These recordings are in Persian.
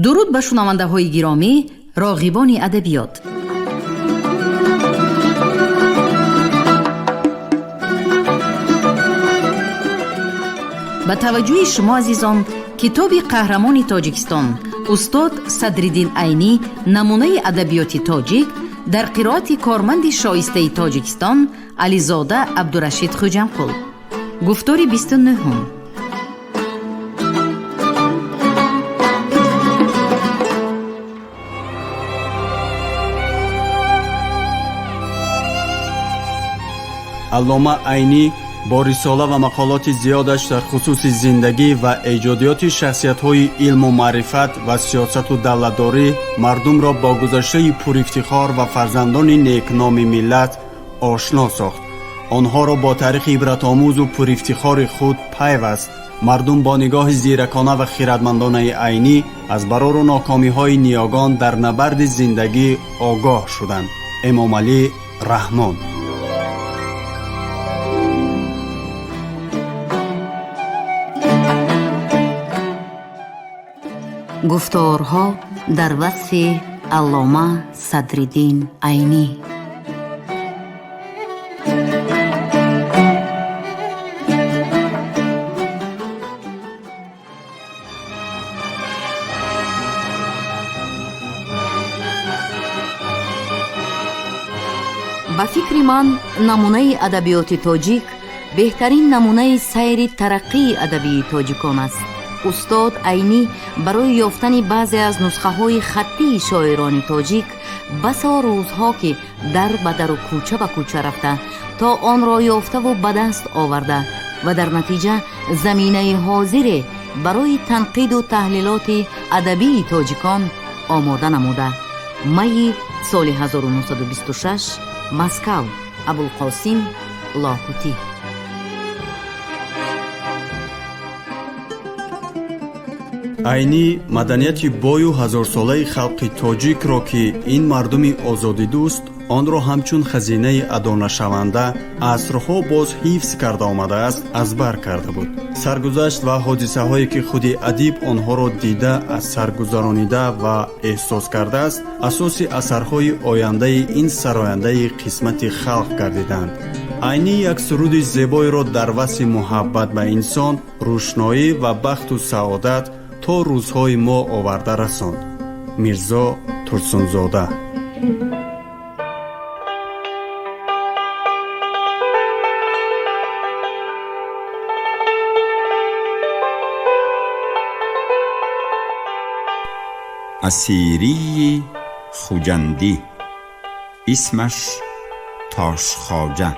درود به شنونده‌های گرامی، راغبان ادبیات. با توجه شما عزیزان، کتاب قهرمان تاجیکستان استاد صدرالدین عینی نمونه ادبیات تاجیک در قرائت کارمند شایسته تاجیکستان علیزاده عبدالرشید خوجمقل. گفتار 29. علامه عینی با رساله و مقالات زیادش در خصوص زندگی و ایجادیات شخصیت‌های علم و معرفت و سیاست و دولتداری مردم را با گذشته پرافتخار و فرزندان نیکنام ملت آشنا ساخت. آنها را با تاریخ عبرت‌آموز و پرافتخار خود پیوست. مردم با نگاه زیرکانه و خردمندانه عینی از برار و ناکامی‌های نیاگان در نبرد زندگی آگاه شدند. امام علی رحمان. گفتارها در وصف علامه صدرالدین عینی. با فکر من نمونه ادبیات تاجیک بهترین نمونه سیر ترقی ادبی تاجیکان است. استاد عینی برای یافتن بعضی از نسخه های خطی شاعران تاجیک بسا روزها که در بدر و کوچه به کوچه رفته تا آن را یافته و به دست آورده و در نتیجه زمینه حاضر برای تنقید و تحلیلات ادبی تاجیکان آماده نموده. می سال 1926 مسکو. ابوالقاسم لاهوتی. عینی مدنیتی بою ҳазорсолаи халқи тоҷикро ки ин мардуми озодидӯст онро ҳамчун хазинаи адонашаванда асрҳо боз ҳифз карда омадааст аз бар карда буд. саргузашт ва ҳодисаҳое ки худи адиб онҳоро дида аз сар гузаронида ва эҳсос кардааст асоси асарҳои ояндаи ин сарояндаи қисмати халқ гардиданд. عینی یک سرود زیبایی را در وصف محبت به انسان، روشنایی و بخت و سعادت تا روزهای ما آورده رساند. میرزا ترسونزاده. اسیری خوجندی، اسمش تاشخواجه،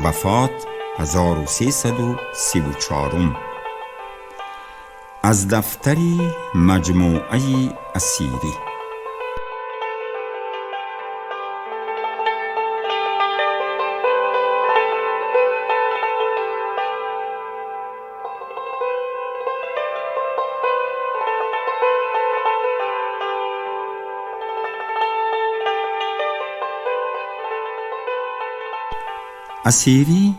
وفات 1334. از دفتر مجموعه اسیری. اسیری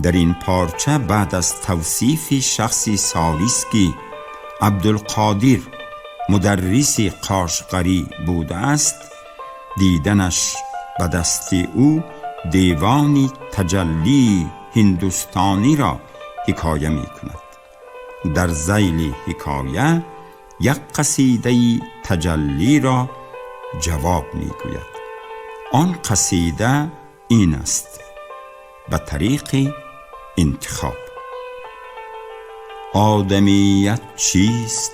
در این پارچه بعد از توصیف شخصی سالیسکی عبدالقادر مدرس قاشقری بوده است، دیدنش به دست او دیوان تجلی هندوستانی را حکایه می کند. در ذیل حکایه یک قصیده تجلی را جواب می گوید. آن قصیده این است به طریق انتخاب: آدمیت چیست؟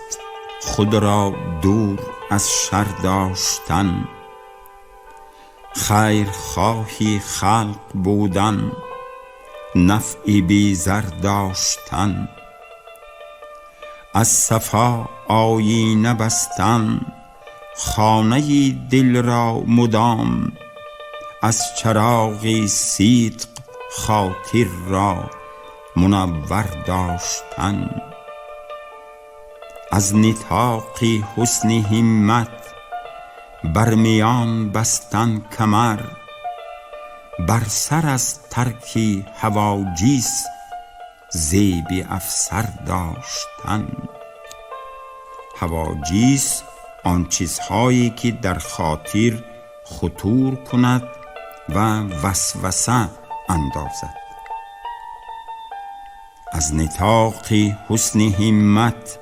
خود را دور از شر داشتن، خیر خواهی خلق بودن، نفعی بی زر داشتن، از صفا آیینه بستن، خانه دل را مدام، از چراغی صدق خاطر را منور داشتن، از نطاق حسن همت برمیان بستن کمر، بر سر از ترک حواجیز زیب افسر داشتن. حواجیس آن چیزهایی که در خاطر خطور کند و وسوسه اندازد. از نطاق حسن همت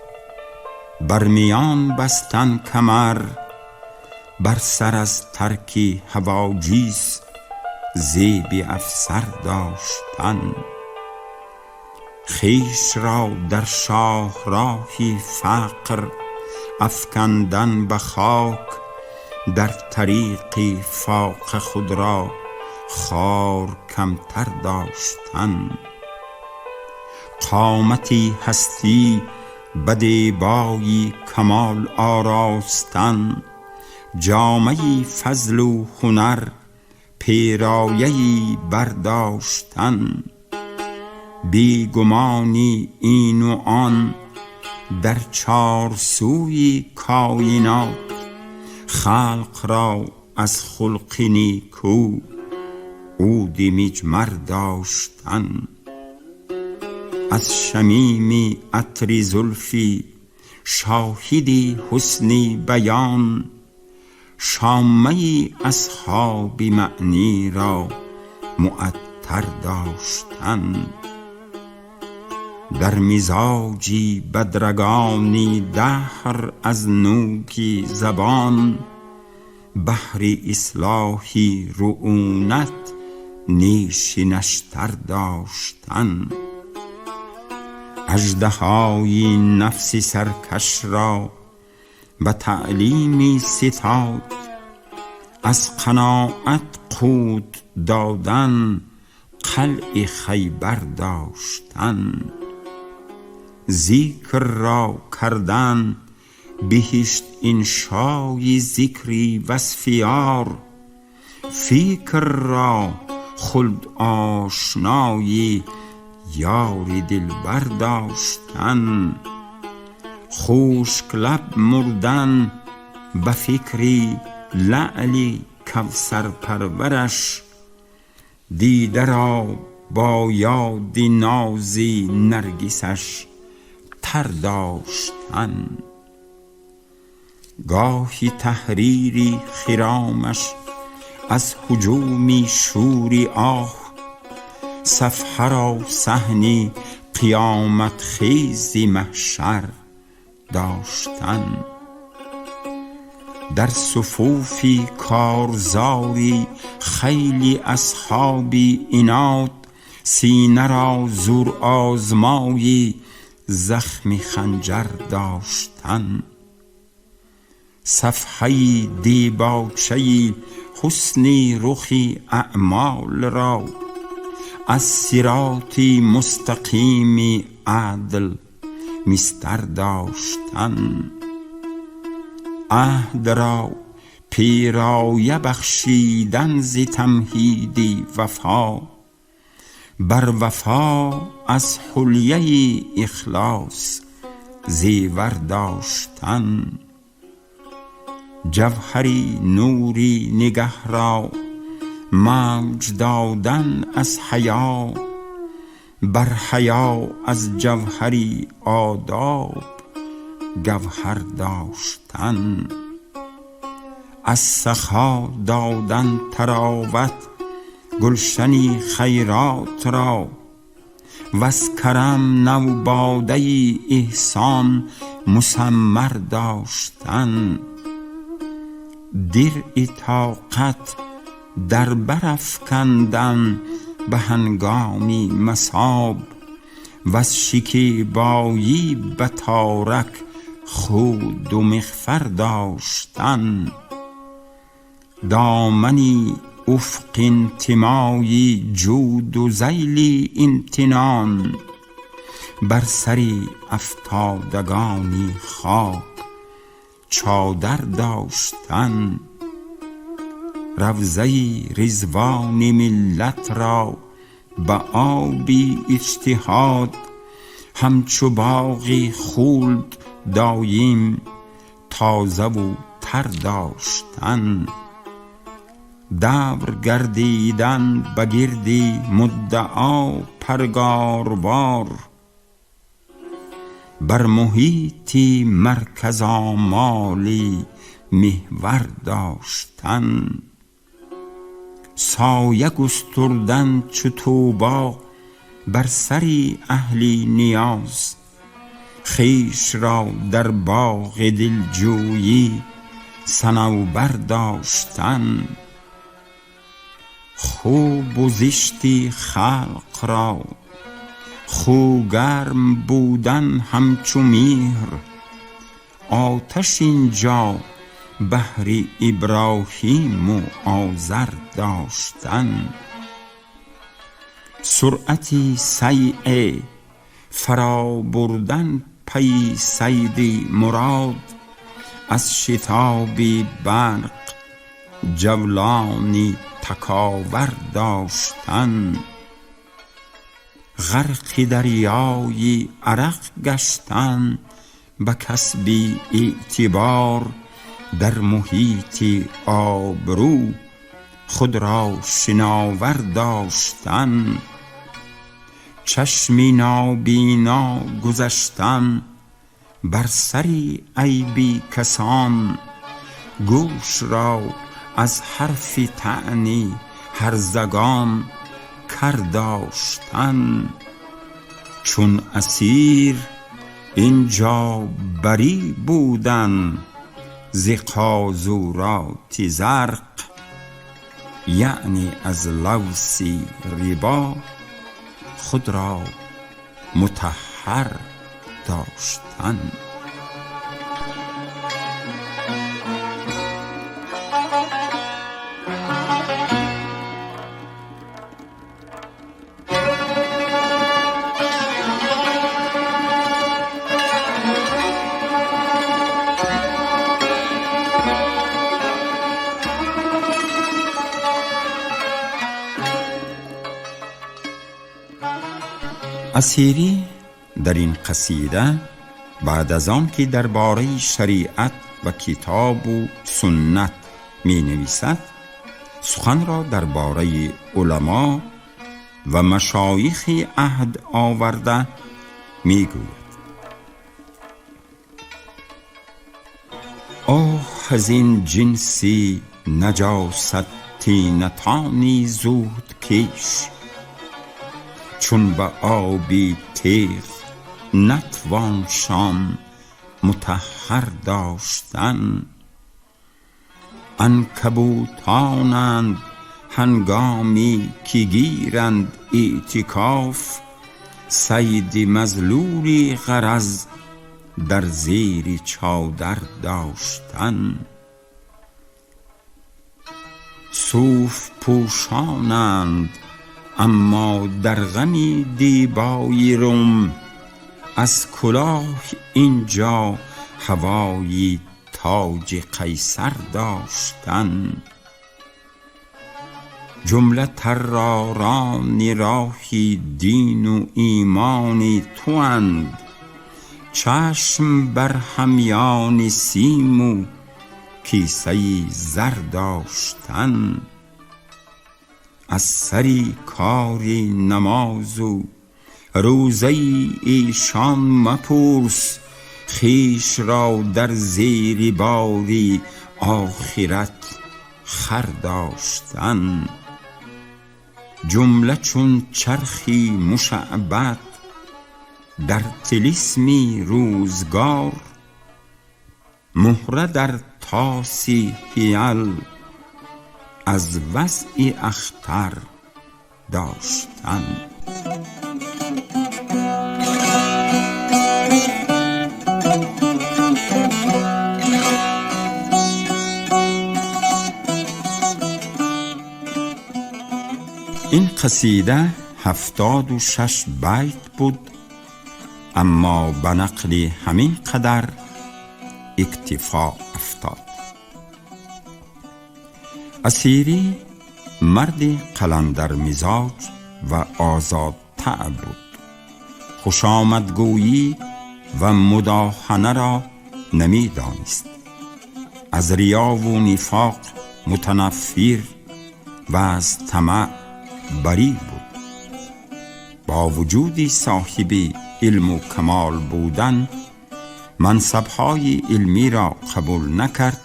برمیان بستن کمر، بر سر از ترک حواجیس زیب افسر داشتن. خویش را در شاهراهی فقر افکندن به خاک، در طریق فاقه خود را خار کمتر داشتن. قامتی هستی به دیبای کمال آراستن، جامه فضل و هنر پیرایه‌ای برداشتن. بی گمانی این و آن در چارسوی کائنات، خلق را از خلق نیکو عود مجمر داشتن. از شمیم عطر زلفی شاهدی حسنی بیان، شامه اصحاب معنی را معطر داشتن. در مزاجی بدرگانی دهر از نوکی زبان، بحر اصلاحی رعونت نیش نشتر داشتن. اژدهای نفس سرکش را به تعلیم ستاد، از قناعت قوت دادن قلع خیبر داشتن. ذکر را کردن بهشت انشای ذکری وصفیار، فکر را خلد آشنای یار دلبر داشتن. خشک لب مردن به فکری لعل کوثر پرورش، دیده را با یاد نازی نرگسش تر داشتن. گاهی تحریری خرامش از هجومی شوری آه، صفحه را صحنی قیامت خیزی محشر داشتن. در صفوفی کارزاری خیلی اصحابی عناد، سینه را زور آزمایی زخم خنجر داشتن. صفحه دیباچه حسن رخی اعمال را از صراطی مستقیم عدل مستر داشتن. عهد را پیرایه بخشیدن ز تمهیدی وفا، بر وفا از حلیه اخلاص زیور داشتن. جوهری نوری نگه را موج دادن از حیا، بر حیا از جوهری آداب گوهر داشتن. از سخا دادن طراوت گلشنی خیرات را، وز کرم نوباده احسان مثمر داشتن. درع طاقت در بر افکندن به هنگامی مصاب، وز شکیبایی به تارک خود و مغفر داشتن. دامنی افق انتمایی جود و ذیلی امتنان، بر سری افتادگانی خاک چادر داشتن. روضه رضوان ملت را به آبی اجتهاد، همچو باغ خلد دایم تازه و تر داشتن. دور گردیدن به گردی مدعا پرگاروار، بر محیطی مرکز آمالی محور داشتن. سایه گستردن چو طوبی بر سری اهلی نیاز، خویش را در باغ دلجویی صنوبر داشتن. خوب و زشتی خلق را خو گرم بودن همچو مهر، آتش اینجا بهر ابراهیم و آذر داشتن. سرعتی سیع فرا بردن پی صید مراد، از شتاب برق جولانی تکاور داشتن. غرق دریای عرق گشتن به کسب اعتبار، در محیط آبرو خود را شناور داشتن. چشمی نابینا گذشتن بر سری عیبی کسان، گوش را از حرف طعنی هرزگان کر داشتن. چون اسیر اینجا بری بودن ز قاذورات زرق، یعنی از لوث ربا خود را مطهر داشتن. اسیری در این قصیده بعد از آن که درباره شریعت و کتاب و سنت می نویسد، سخن را درباره علما و مشایخ عهد آورده می گوید. آه از این جنسی نجاست طینتانی زود کش، چون به آبی تیغ نتوانشان مطهر داشتن. عنکبوتانند هنگامی که گیرند اعتکاف، صید مظلولی غرض در زیر چادر داشتن. صوف پوشانند اما در غمی دیبای روم، از کلاه اینجا هوای تاج قیصر داشتن. جمله طراران راهی دین و ایمانی تواند، چشم بر همیان سیم و کیسه زر داشتن. از سری کاری نماز و روزه ایشان مپرس، خویش را در زیر باری آخرت خر داشتن. جمله چون چرخی مشعبد در طلسمی روزگار، مهره در طاسی حیل از وضع اختر داشتن. این قصیده 76 بیت بود، اما به نقل همین قدر اکتفا افتاد. اسیری مرد قلندر مزاج و آزاد طبع بود. خوش آمدگویی و مداهنه را نمی دانست. از ریا و نفاق متنفر و از طمع بری بود. با وجودی صاحب علم و کمال بودن منصب‌های علمی را قبول نکرد،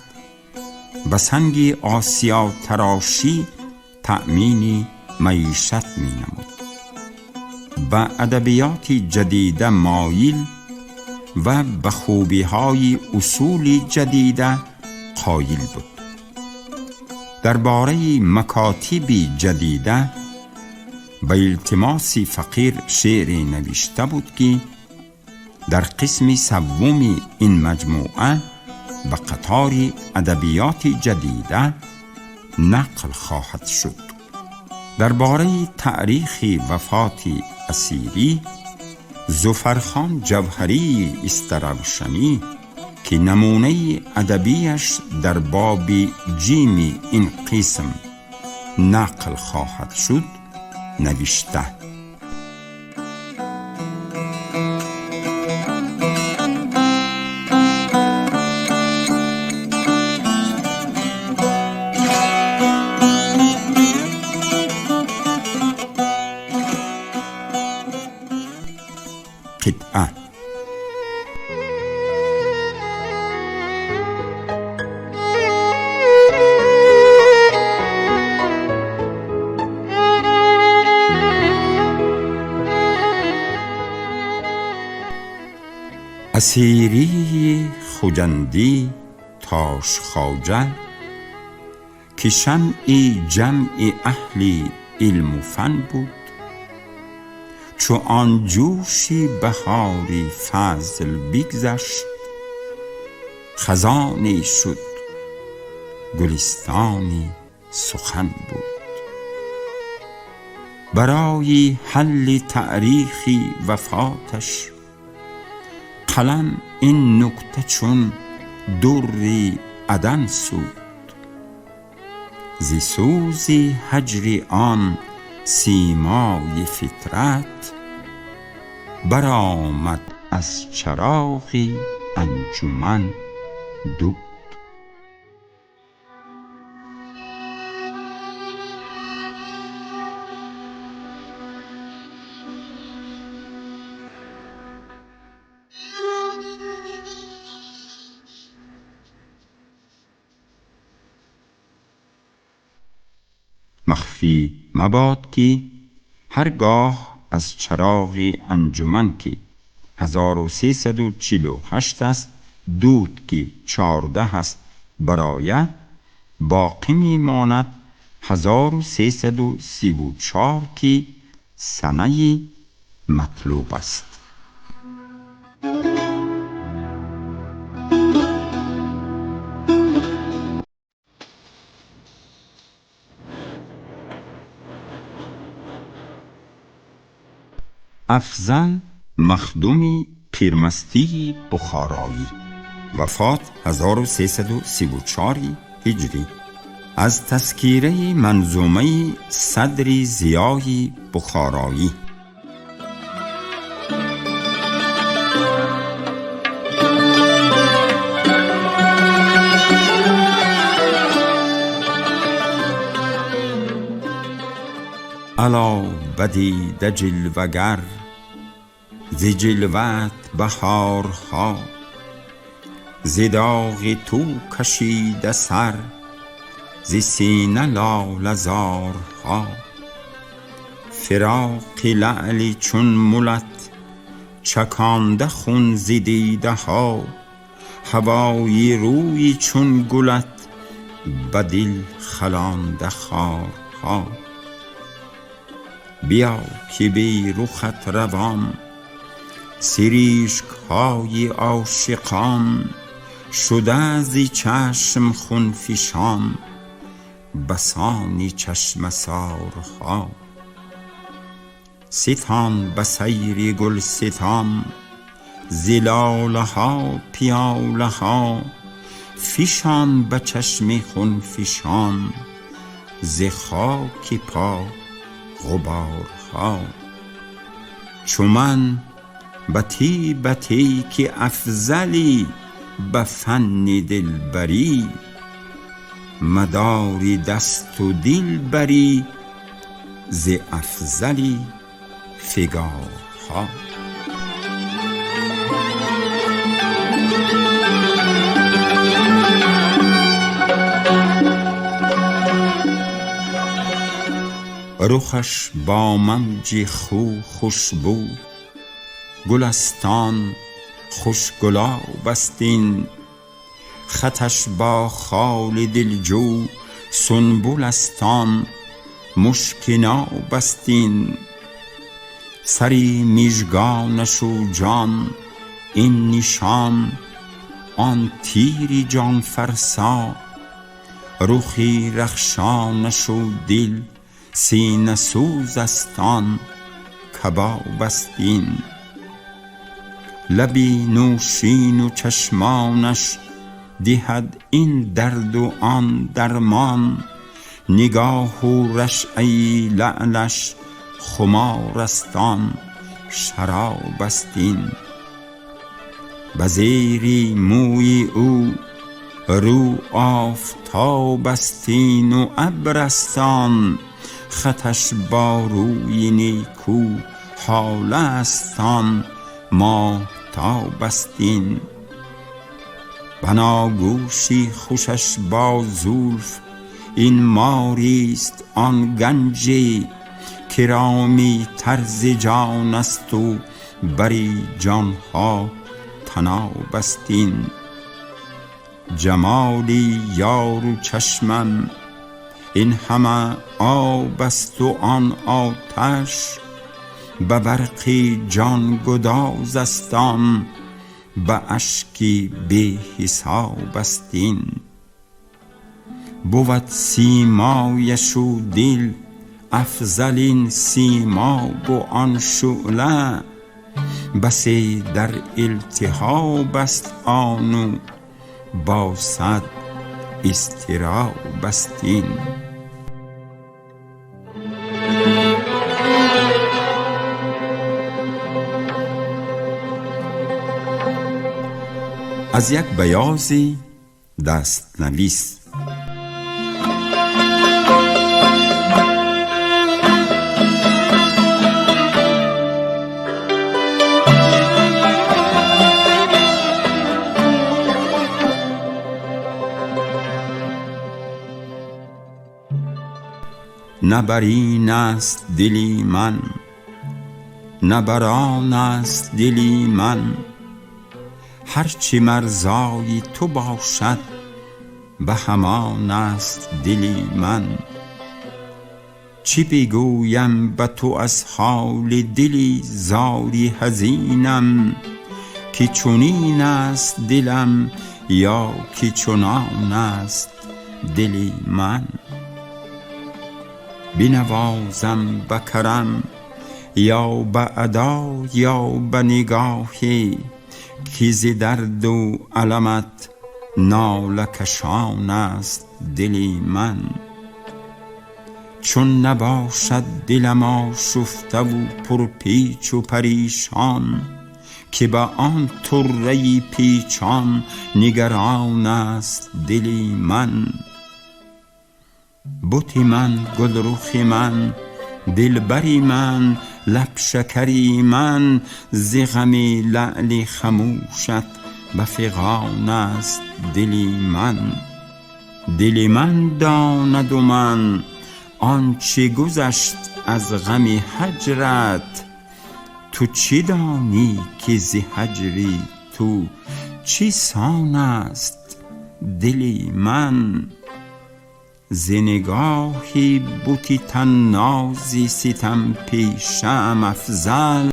به سنگ آسیا تراشی تأمین معیشت می نمود. به ادبیات جدیده مایل و به خوبی‌های اصول جدیده قایل بود. درباره مکاتب جدیده به التماس فقیر شعری نوشته بود که در قسم سوم این مجموعه به قطار ادبیات جدیده نقل خواهد شد. درباره تاریخ وفات اسیری، ظفرخان جوهری است روشنی که نمونه ادبیش در باب جیم این قسم نقل خواهد شد نوشته: قطعه اسیری خجندی تاش خواجه که شمع جمع اهل علم و فن بود، چو آن جوشی بهاری فضل بگذشت، خزانی شد گلستانی سخن بود. برای حل تاریخ وفاتش قلم این نکته چون در عدن سود، ز سوز هجر آن سیمای فطرت برآمد از چراغ انجمن دود. مخفی مباد که هرگاه از چراغ انجمن که 1348 است دود که 14 است برای باقی می ماند 1334 که سنه مطلوب است. افضل مخدومی پیرمستی بخارایی، وفات 1334 هجری. از تذکیره منظومه صدر ضیای بخارایی. الا بدید جلوگر ز جلوت بهارها، ز داغ تو کشیده سر ز سینه لاله زارها. فراق لعلی چون ملت چکانده خون ز دیده ها، هوای روی چون گلت به دل خلانده خارها. بیا که بی رخت روان سریشک های عاشقان، شده ز چشم خون فشان بسان چشم سارها. ستان به سیر گلستان ز لاله ها پیاله ها، فشان به چشم خون فشان ز خاک پا غبارها. چو من بتی بتی که افضلی به فن دلبری، مداری دست و دل بری ز افضلی فگارها. رخش با موج خو خوشبو، گلستان خوش گلاب است این، خطش با خال دلجو سنبلستان مشک ناب است این. سری میژگانش و جان این نشان، آن تیری جان فرسا، رخی رخشانش و دل سینه سوز است آن کباب است این. لبی نوشین و چشمانش دهد این درد و آن درمان، نگاه و رشعه لعلش خمار است آن شراب است این. به زیر موی او رو آفتاب است این و ابر است آن، خطش با روی نیکو هاله است آن ماهتاب است این. بناگوشی خوشش با زلف این ماری است آن گنجی، کرامی طرز جان است و بری جانها تناب است این. جمالی یار و چشمم این همه آب است و آن آتش، به برقی جان گداز است آن، به اشکی بی حساب است این. بود سیمایش و دل افضل این سیماب و آن شعله، بسی در التهاب است آن و با صد اضطراب است این. از یک بیازی دست نویس. نه بر این است دلی من، نه بر آن است دلی من، هرچی مرزای تو باشد به همان است دلی من. چی بگویم به تو از حال دلی زاری حزینم، که چنین است دلم یا که چنان است دلی من. بنوازم به کرم یا به ادا یا به نگاهی، که ز درد و علمت ناله کشان است دلی من. چون نباشد دلم آشفته و پرپیچ و پریشان، که به آن طره پیچان نگران است دلی من. بتی من، گلرخی من، دلبری من، لب شکری من، ز غم لعل خموشت به فغان است دلی من. دل من داند و من آنچه گذشت از غم هجرت، تو چی دانی که ز هجری تو چی سان است دلی من. ز نگاهی بتی طنازی ستم پیشم افضل،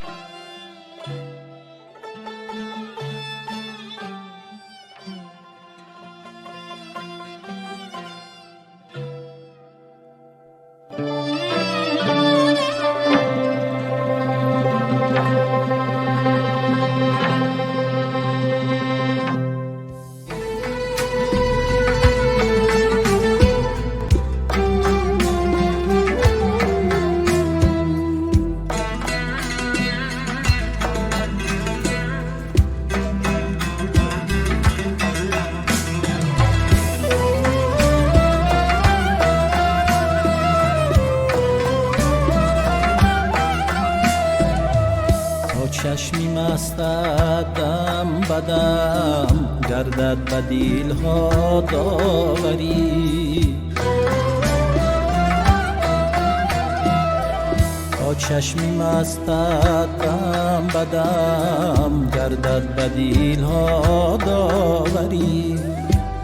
چشمی مستدم بدم گردد به دلها داوری، تا چشمی مستت دم بدم گردد به دیلها داوری.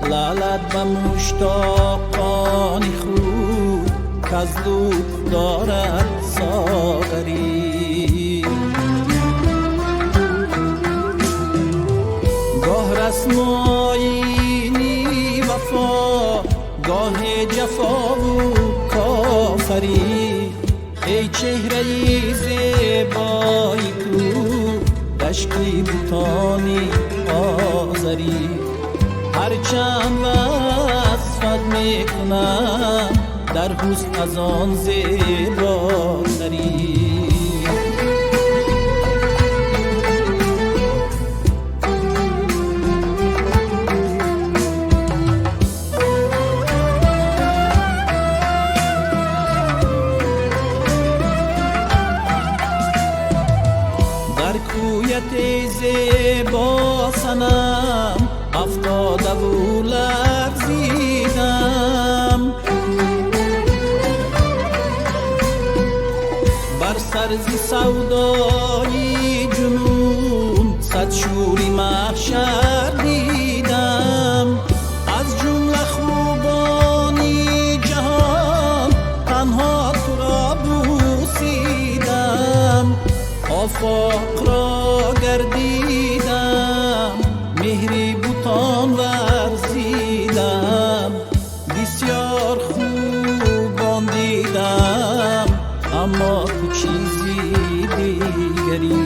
لعلت به مشتاقان خود کز لطف دارد ساغری. گاه رسم آیینی وفا گاه جفا و کافری. ای چهره زیبای تو دشتی بوتانی آذری. هرچند وصفت میکنم در حسن از آن زیباتری. در کویت زیبا سنم افتاده و لرزیدم. بر سرزی سودایی جنون صد شوری محشر دیدم. از جمله خوبانی جهان تنها تو را بوسیدم. آفاق را گردیدم مهری بوتان ورزیدم. بسیار خوبان دیدم اما تو چیزی دیگری.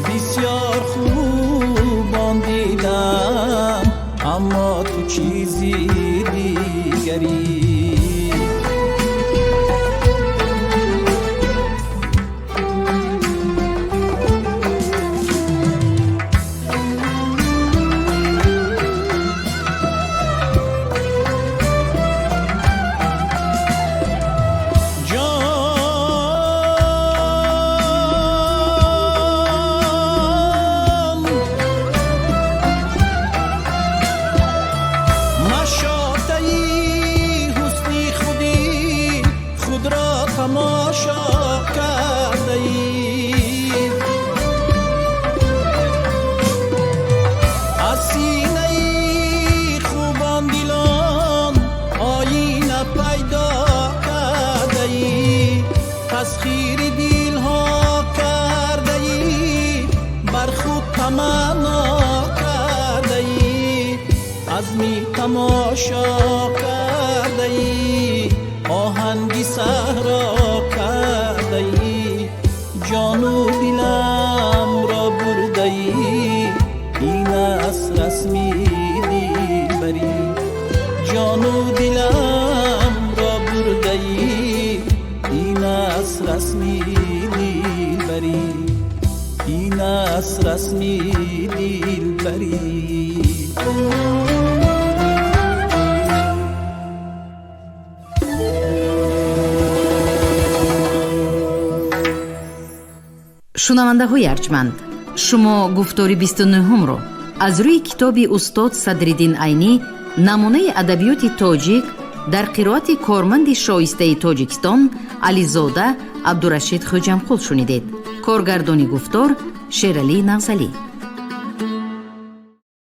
بسیار خوبان دیدم اما تو چیزی دیگری. تماشا کرده اید از سینه خوبان دلان آینه پیدا کرده اید. تسخیر دلها کرده اید بر خود تمنا کرده اید. از می تماشا کرده اید آهنگی صحرا کرده ای. جان و دلم را برده ای این است رسمی دلبری. جان و دلم را برده ای این است رسمی دلبری. این است رسمی دلبری. шунавандаҳои арҷманд, шумо гуфтори 29-ро аз рӯи китоби устод Садриддин Айнӣ намунаи адабиёти тоҷик дар қироати корманди шоистаи Тоҷикистон Ализода Абдурашид Хоҷамқул шунидед. коргардони гуфтор Шералӣ Нағзалӣ.